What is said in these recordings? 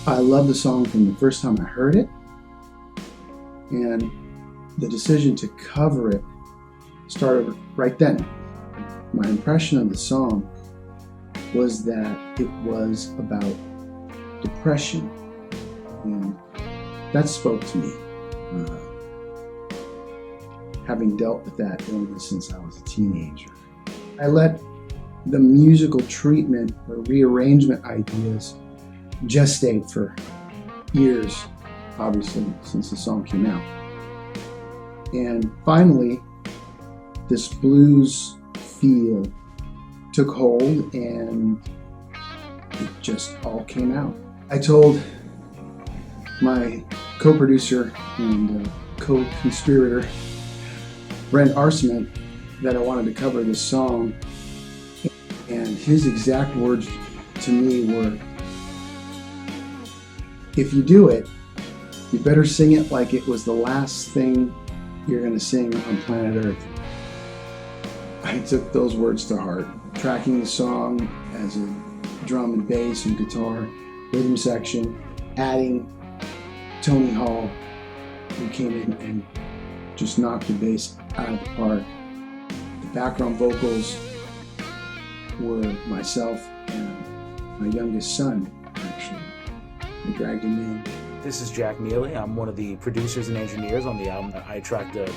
I loved the song from the first time I heard it, and the decision to cover it started right then. My impression of the song was that it was about depression, and that spoke to me, having dealt with that illness since I was a teenager. I let the musical treatment or rearrangement ideas gestate for years, obviously, since the song came out. And finally, this blues feel took hold and it just all came out. I told my co-producer and co-conspirator, Brent ARCEMENT, that I wanted to cover this song, and his exact words to me were, if you do it, you better sing it like it was the last thing you're going to sing on planet Earth. I took those words to heart, tracking the song as a drum and bass and guitar rhythm section, adding Tony Hall, who came in and just knocked the bass out of the park. The background vocals were myself and my youngest son, actually. I dragged him in. This is Jack MIELE. I'm one of the producers and engineers on the album. I tracked the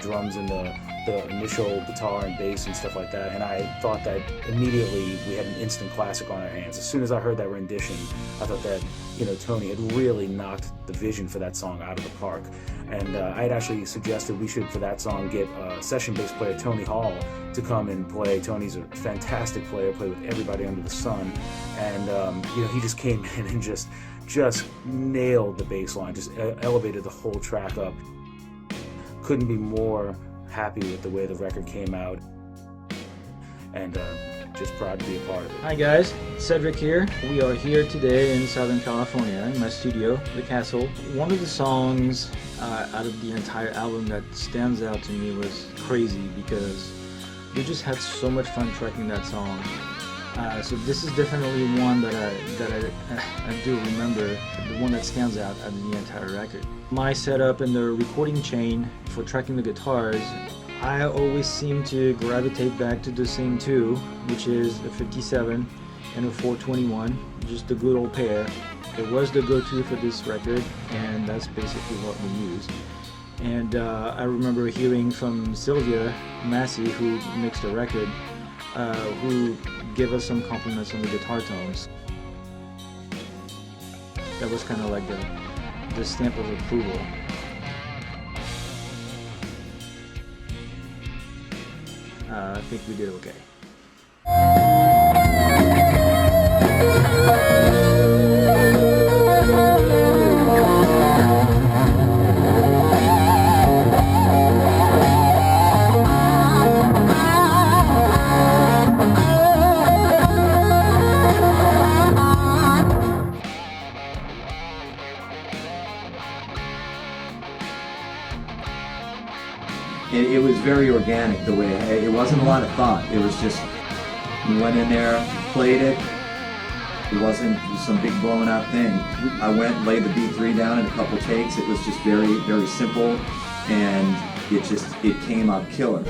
drums and the initial guitar and bass and stuff like that, and I thought that immediately we had an instant classic on our hands. As soon as I heard that rendition, I thought that Tony had really knocked the vision for that song out of the park. And I had actually suggested we should, for that song, get session bass player Tony Hall to come and play. Tony's a fantastic player, played with everybody under the sun, and he just came in and just nailed the bass line, just elevated the whole track up. Couldn't be more happy with the way the record came out, and just proud to be a part of it. Hi guys, Cedric here. We are here today in Southern California in my studio, The Castle. One of the songs out of the entire album that stands out to me was Crazy, because we just had so much fun tracking that song. So this is definitely one that I do remember, the one that stands out of the entire record. My setup in the recording chain for tracking the guitars, I always seem to gravitate back to the same two, which is a 57 and a 421, just a good old pair. It was the go-to for this record, and that's basically what we used. And I remember hearing from Sylvia Massey, who mixed the record, who gave us some compliments on the guitar tones. That was kind of like the stamp of approval. I think we did okay. It was very organic the way, it wasn't a lot of thought. It was just, we went in there, played it. It wasn't some big blown out thing. I went and laid the B3 down in a couple takes. It was just very, very simple, and it came out killer.